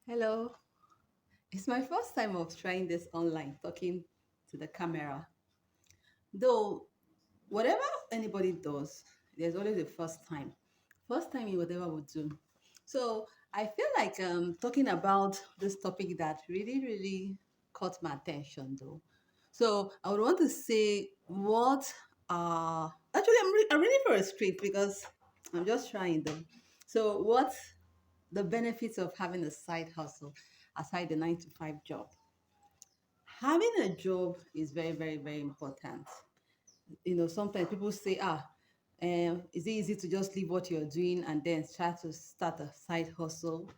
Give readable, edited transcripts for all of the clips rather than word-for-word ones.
Hello. It's my first time of trying this online, talking to the camera. Though, whatever anybody does, there's always a first time. First time in whatever we do. So, I feel like talking about this topic that really caught my attention, though. So, I would want to say what actually, I'm reading for a script because I'm just trying them. So, what the benefits of having a side hustle aside the 9 to 5 job? Having a job is very important. Sometimes people say, is it easy to just leave what you're doing and then try to start a side hustle?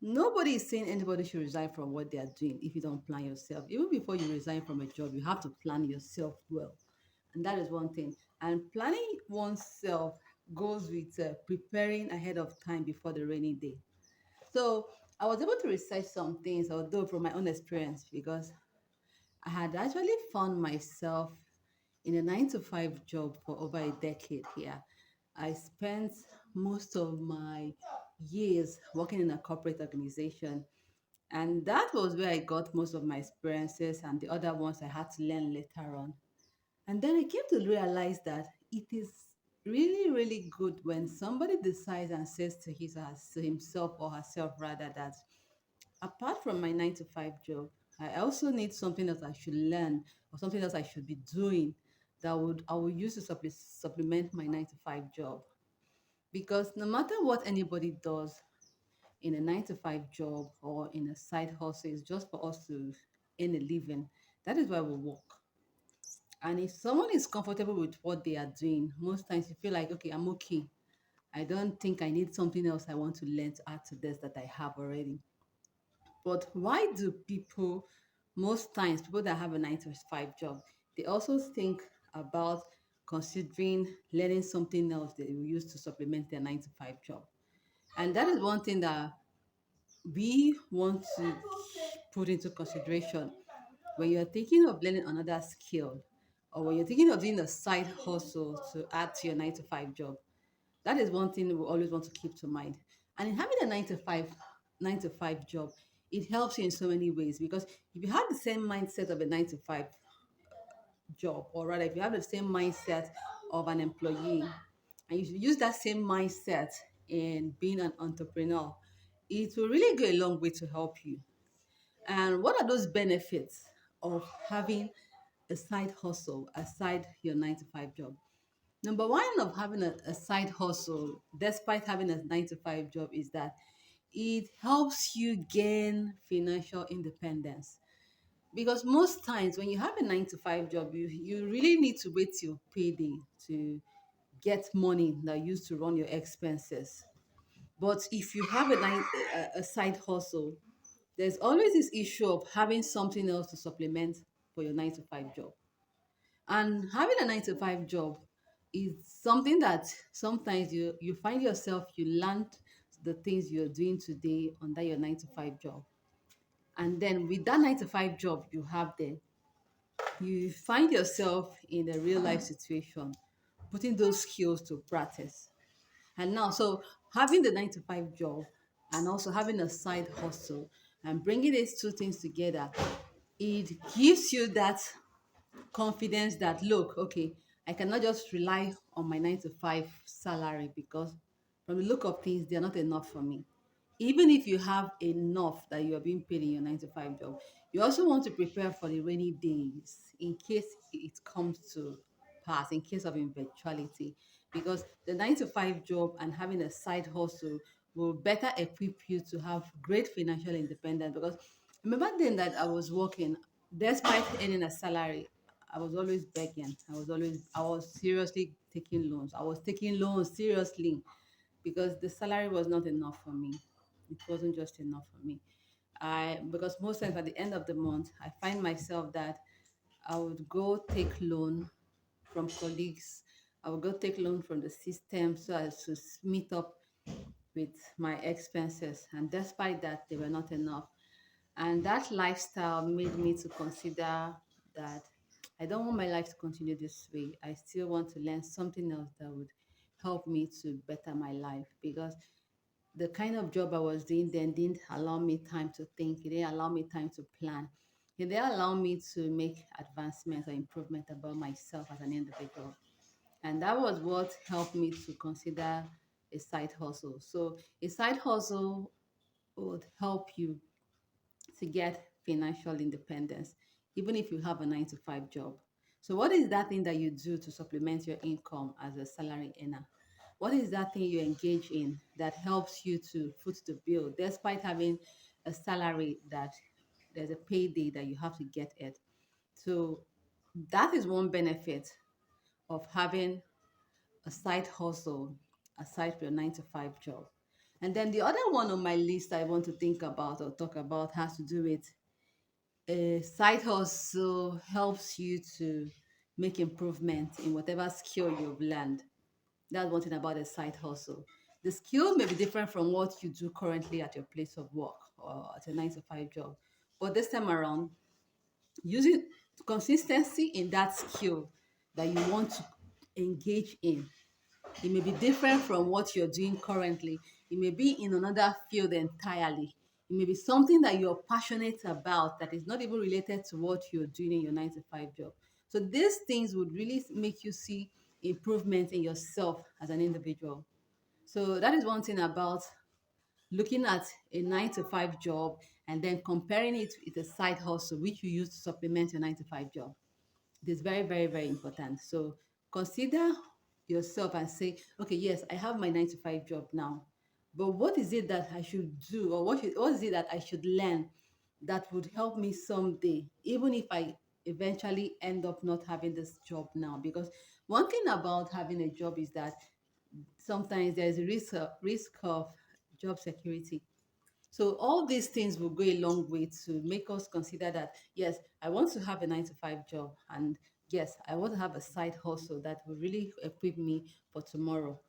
Nobody is saying anybody should resign from what they are doing if you don't plan yourself. Even before you resign from a job, you have to plan yourself well. And that is one thing. And planning oneself goes with preparing ahead of time before the rainy day. So I was able to research some things, although from my own experience, because I had actually found myself in a 9 to 5 job for over a decade here. I spent most of my years working in a corporate organization, and that was where I got most of my experiences, and the other ones I had to learn later on. And then I came to realize that it is really good when somebody decides and says to to himself or herself rather that apart from my 9 to 5 job, I also need something else I should learn or something else I should be doing that would I will use to supplement my 9 to 5 job. Because no matter what anybody does in a 9 to 5 job or in a side hustle, it's just for us to earn a living. That is why we work. And if someone is comfortable with what they are doing, most times you feel like, okay, I'm okay. I don't think I need something else I want to learn to add to this that I have already. But why do people, most times, people that have a 9 to 5 job, they also think about considering learning something else they will use to supplement their 9 to 5 job? And that is one thing that we want to put into consideration when you're thinking of learning another skill or when you're thinking of doing a side hustle to add to your 9 to 5 job. That is one thing we always want to keep to mind. And in having a 9 to 5 job, it helps you in so many ways because if you have the same mindset of a 9 to 5 job, or rather, if you have the same mindset of an employee, and you use that same mindset in being an entrepreneur, it will really go a long way to help you. And what are those benefits of having a side hustle aside your 9 to 5 job? Number one of having a side hustle, despite having a 9 to 5 job, is that it helps you gain financial independence. Because most times when you have a 9 to 5 job, you really need to wait till payday to get money that you use to run your expenses. But if you have a side hustle, there's always this issue of having something else to supplement for your 9 to 5 job. And having a 9 to 5 job is something that sometimes you find yourself you learn the things you're doing today under your 9 to 5 job. And then with that 9 to 5 job you have there, you find yourself in a real life situation, putting those skills to practice. And now, so having the 9 to 5 job and also having a side hustle and bringing these two things together, it gives you that confidence that look, okay, I cannot just rely on my 9 to 5 salary because from the look of things, they're not enough for me. Even if you have enough that you are being paid in your 9 to 5 job, you also want to prepare for the rainy days in case it comes to pass, in case of eventuality. Because the 9 to 5 job and having a side hustle will better equip you to have great financial independence. Because remember then that I was working, despite earning a salary, I was always begging. I was seriously taking loans. I was taking loans seriously because the salary was not enough for me. It wasn't just enough for me. Because most times at the end of the month, I find myself that I would go take loan from colleagues. I would go take loan from the system so as to meet up with my expenses. And despite that, they were not enough. And that lifestyle made me to consider that I don't want my life to continue this way. I still want to learn something else that would help me to better my life because the kind of job I was doing then didn't allow me time to think. It didn't allow me time to plan. It didn't allow me to make advancements or improvement about myself as an individual. And that was what helped me to consider a side hustle. So a side hustle would help you to get financial independence, even if you have a 9 to 5 job. So, what is that thing that you do to supplement your income as a salary earner? What is that thing you engage in that helps you to foot the bill despite having a salary that there's a payday that you have to get it? So, that is one benefit of having a side hustle aside from your 9 to 5 job. And then the other one on my list I want to think about or talk about has to do with a side hustle helps you to make improvement in whatever skill you've learned. That's one thing about a side hustle. The skill may be different from what you do currently at your place of work or at a 9 to 5 job. But this time around, using consistency in that skill that you want to engage in, it may be different from what you're doing currently. It may be in another field entirely. It may be something that you're passionate about that is not even related to what you're doing in your 9 to 5 job. So these things would really make you see improvement in yourself as an individual. So that is one thing about looking at a 9 to 5 job and then comparing it with a side hustle which you use to supplement your 9 to 5 job. It is very, very, very important. So consider yourself and say, okay, yes, I have my 9 to 5 job now, but what is it that I should do, or what is it that I should learn that would help me someday, even if I eventually end up not having this job now? Because one thing about having a job is that sometimes there's a risk of job security. So all these things will go a long way to make us consider that yes, I want to have a 9 to 5 job, and yes, I want to have a side hustle that will really equip me for tomorrow.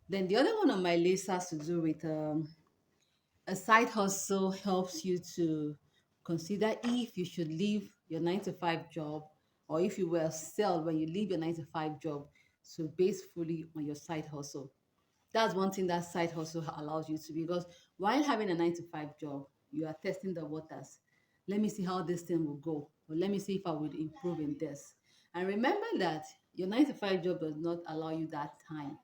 Then the other one on my list has to do with a side hustle helps you to consider if you should leave your 9 to 5 job, or if you will sell when you leave your 9 to 5 job to base fully on your side hustle. That's one thing that side hustle allows you to, because while having a 9 to 5 job, you are testing the waters. Let me see how this thing will go, or let me see if I would improve in this. And remember that your 9 to 5 job does not allow you that time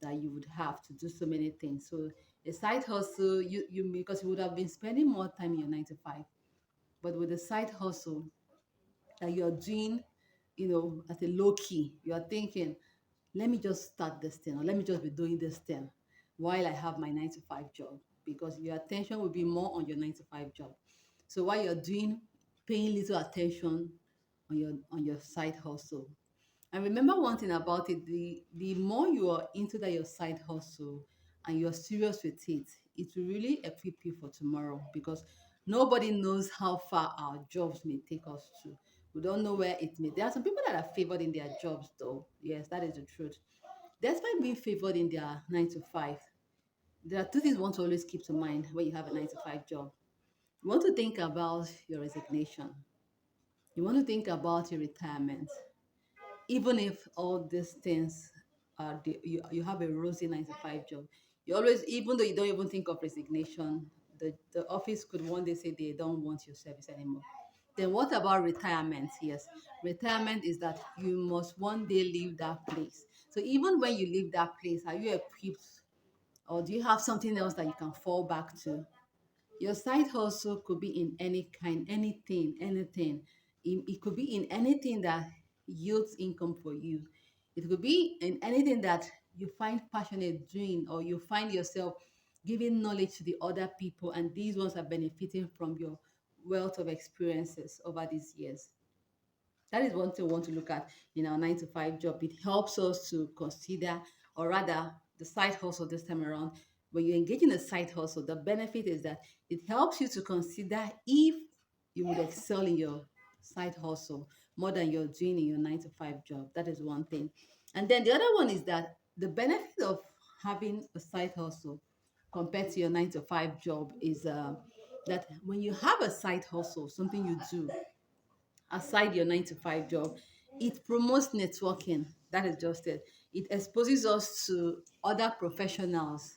that you would have to do so many things. So a side hustle, you because you would have been spending more time in your 9 to 5, but with a side hustle that you're doing, at a low key, you're thinking, let me just start this thing, or let me just be doing this thing while I have my 9 to 5 job, because your attention will be more on your 9 to 5 job. So while you're doing, paying little attention on your side hustle. And remember one thing about it, the more you are into that your side hustle and you're serious with it, it will really equip you for tomorrow, because nobody knows how far our jobs may take us to. We don't know where it may. There are some people that are favored in their jobs though. Yes, that is the truth. Despite being favored in their 9 to 5, there are two things you want to always keep to mind when you have a 9 to 5 job. You want to think about your resignation. You want to think about your retirement. Even if all these things you have a rosy 9 to 5 job, you always, even though you don't even think of resignation, the office could one day say they don't want your service anymore. Then what about retirement? Yes, retirement is that you must one day leave that place. So even when you leave that place, are you equipped, or do you have something else that you can fall back to? Your side hustle could be in any kind, anything. It could be in anything that yields income for you. It could be in anything that you find passionate doing, or you find yourself giving knowledge to the other people, and these ones are benefiting from your wealth of experiences over these years. That is one thing we want to look at in our 9 to 5 job. It helps us to consider, or rather, the side hustle this time around. When you engage in a side hustle, the benefit is that it helps you to consider if you would excel in your side hustle more than you're doing in your 9 to 5 job. That is one thing. And then the other one is that the benefit of having a side hustle compared to your 9 to 5 job is that when you have a side hustle, something you do aside your 9 to 5 job, it promotes networking. That is just it. It exposes us to other professionals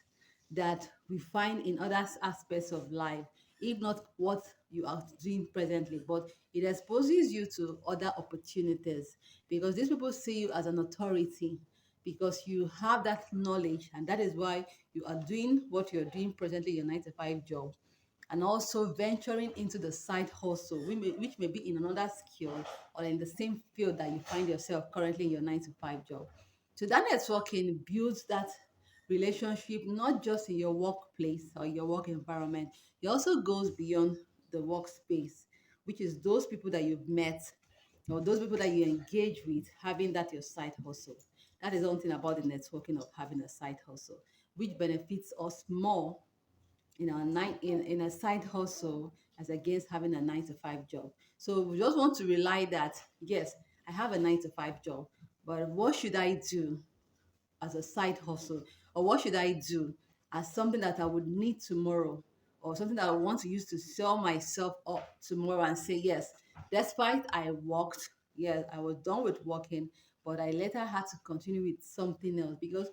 that we find in other aspects of life, if not what you are doing presently, but it exposes you to other opportunities because these people see you as an authority because you have that knowledge, and that is why you are doing what you're doing presently, your 9 to 5 job, and also venturing into the side hustle, which may be in another skill or in the same field that you find yourself currently in your 9 to 5 job. So that networking builds that relationship not just in your workplace or your work environment. It also goes beyond the workspace, which is those people that you've met or those people that you engage with, having that your side hustle. That is one thing about the networking of having a side hustle, which benefits us more in a side hustle as against having a 9 to 5 job. So we just want to rely that yes, I have a 9 to 5 job, but what should I do as a side hustle, or what should I do as something that I would need tomorrow, or something that I want to use to sell myself up tomorrow and say yes, despite I worked, yes, I was done with working, but I later had to continue with something else because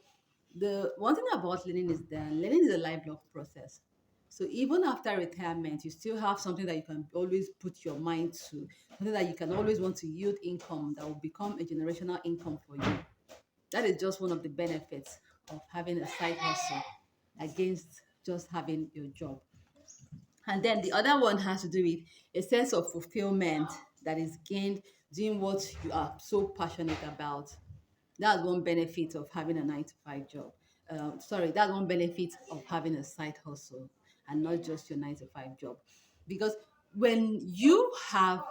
the one thing about learning is that learning is a lifelong process. So even after retirement, you still have something that you can always put your mind to, something that you can always want to yield income that will become a generational income for you. That is just one of the benefits of having a side hustle against just having your job. And then the other one has to do with a sense of fulfillment that is gained doing what you are so passionate about. That's one benefit of having a 9 to 5 job. Sorry, that's one benefit of having a side hustle and not just your 9 to 5 job. Because when you have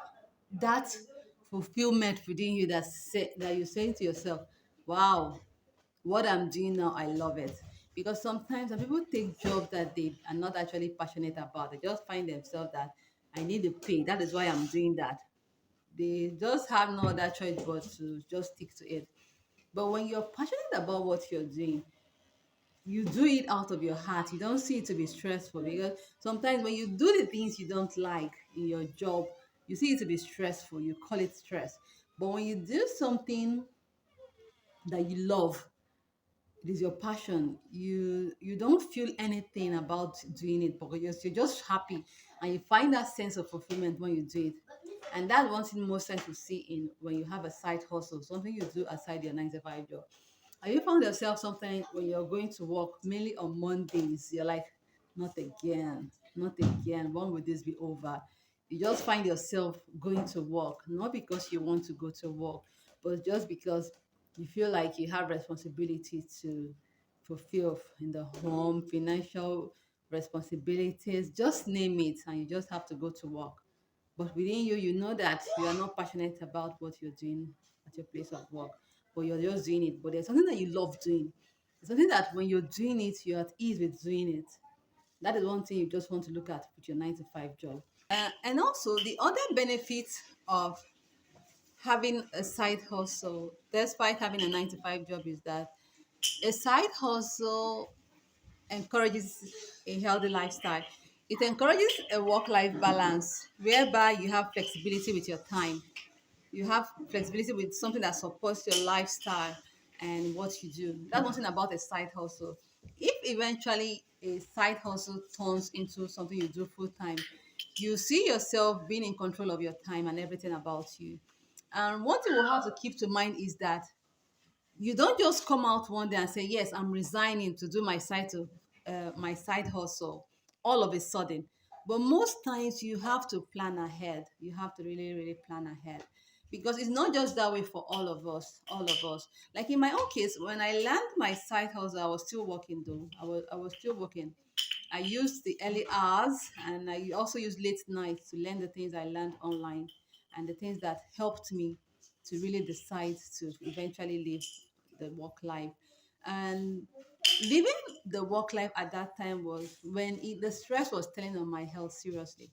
that fulfillment within you that you're saying to yourself, wow, what I'm doing now, I love it. Because sometimes when people take jobs that they are not actually passionate about, they just find themselves that I need to pay. That is why I'm doing that. They just have no other choice but to just stick to it. But when you're passionate about what you're doing, you do it out of your heart. You don't see it to be stressful because sometimes when you do the things you don't like in your job, you see it to be stressful. You call it stress. But when you do something that you love, it is your passion, you don't feel anything about doing it because you're just happy and you find that sense of fulfillment when you do it. And that's one thing most times you see in when you have a side hustle, something you do aside your 9 to 5 job. Have you found yourself something when you're going to work mainly on Mondays, you're like, not again, not again, when will this be over? You just find yourself going to work not because you want to go to work, but just because you feel like you have responsibility to fulfill in the home, financial responsibilities, just name it, and you just have to go to work. But within you, you know that you are not passionate about what you're doing at your place of work, but you're just doing it. But there's something that you love doing. It's something that when you're doing it, you're at ease with doing it. That is one thing you just want to look at with your 9 to 5 job. And also, the other benefit of having a side hustle, despite having a 9 to 5 job, is that a side hustle encourages a healthy lifestyle. It encourages a work life balance whereby you have flexibility with your time. You have flexibility with something that supports your lifestyle and what you do. That's one thing about a side hustle. If eventually a side hustle turns into something you do full time, you see yourself being in control of your time and everything about you. And one thing we'll have to keep to mind is that you don't just come out one day and say, yes, I'm resigning to do my side hustle all of a sudden. But most times you have to plan ahead. You have to really, really plan ahead. Because it's not just that way for all of us. Like in my own case, when I learned my side hustle, I was still working though. I was still working. I used the early hours and I also used late nights to learn the things I learned online and the things that helped me to really decide to eventually live the work life. And living the work life at that time was when the stress was telling on my health seriously.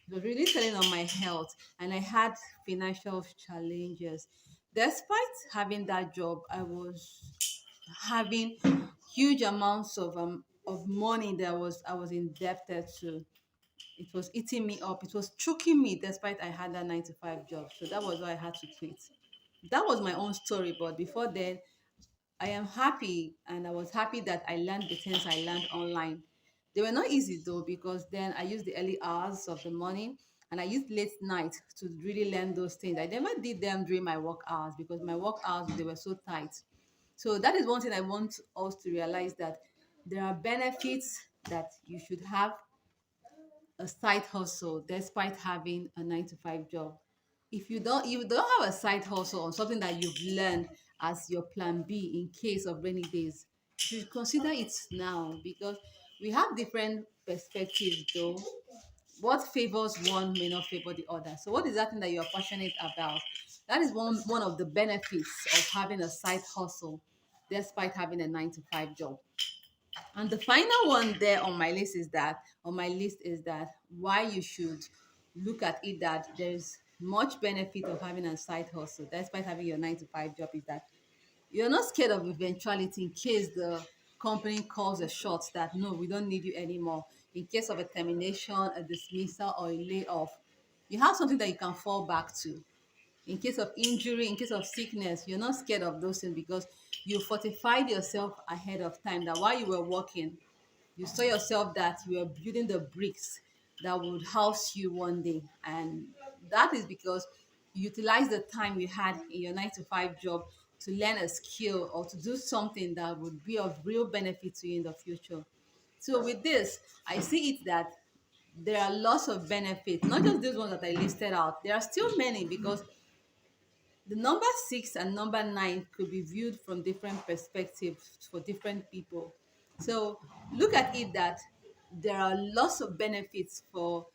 It was really telling on my health, and I had financial challenges. Despite having that job, I was having huge amounts of money that I was indebted to. It was eating me up. It was choking me despite I had that 9 to 5 job. So that was why I had to quit. That was my own story. But before then, I am happy, and I was happy that I learned the things I learned online. They were not easy though, because then I used the early hours of the morning and I used late night to really learn those things. I never did them during my work hours because my work hours, they were so tight. So that is one thing I want us to realize, that there are benefits that you should have a side hustle despite having a 9 to 5 job. If you don't have a side hustle on something that you've learned as your plan B in case of rainy days, you should consider it now, because we have different perspectives though. What favors one may not favor the other. So what is that thing that you're passionate about? That is one of the benefits of having a side hustle despite having a 9 to 5 job. And the final one there on my list is that why you should look at it, that there's much benefit of having a side hustle despite having your 9 to 5 job, is that you're not scared of eventuality in case the company calls a shot that no, we don't need you anymore. In case of a termination, a dismissal, or a layoff, you have something that you can fall back to. In case of injury, in case of sickness, you're not scared of those things because you fortified yourself ahead of time, that while you were working, you saw yourself that you were building the bricks that would house you one day. And that is because you utilized the time you had in your 9 to 5 job to learn a skill or to do something that would be of real benefit to you in the future. So with this, I see it that there are lots of benefits, not just these ones that I listed out. There are still many, because the number 6 and number 9 could be viewed from different perspectives for different people. So look at it that there are lots of benefits of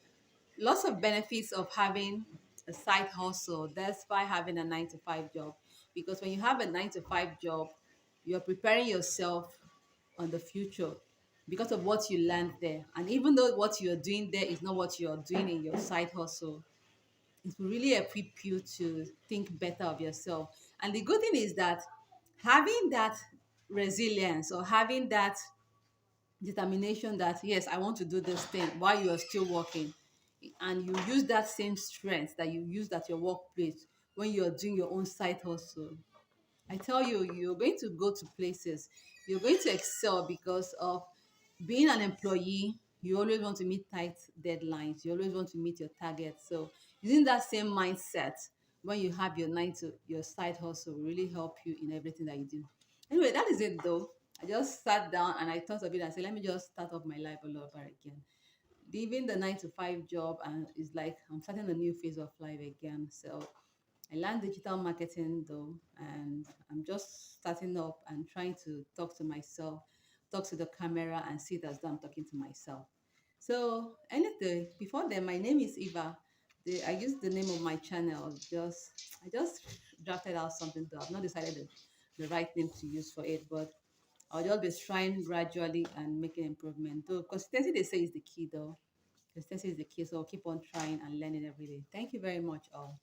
having a side hustle despite having a 9 to 5 job. Because when you have a 9 to 5 job, you're preparing yourself on the future because of what you learned there. And even though what you're doing there is not what you're doing in your side hustle, it will really equip you to think better of yourself. And the good thing is that having that resilience, or having that determination that yes, I want to do this thing while you are still working, and you use that same strength that you used at your workplace when you're doing your own side hustle, I tell you, you're going to go to places, you're going to excel, because of being an employee. You always want to meet tight deadlines, you always want to meet your targets. So using that same mindset when you have your side hustle will really help you in everything that you do. Anyway, that is it though. I just sat down and I thought of it and said, let me just start off my life all over again. Leaving the 9 to 5 job, and it's like I'm starting a new phase of life again. So I learned digital marketing though, and I'm just starting up and trying to talk to myself, talk to the camera, and see it as though I'm talking to myself. So, anything before then, my name is Eva. I used the name of my channel. I just drafted out something though. I've not decided the right name to use for it, but I'll just be trying gradually and making improvement. Though consistency, they say, is the key though. Consistency is the key. So I'll keep on trying and learning every day. Thank you very much all.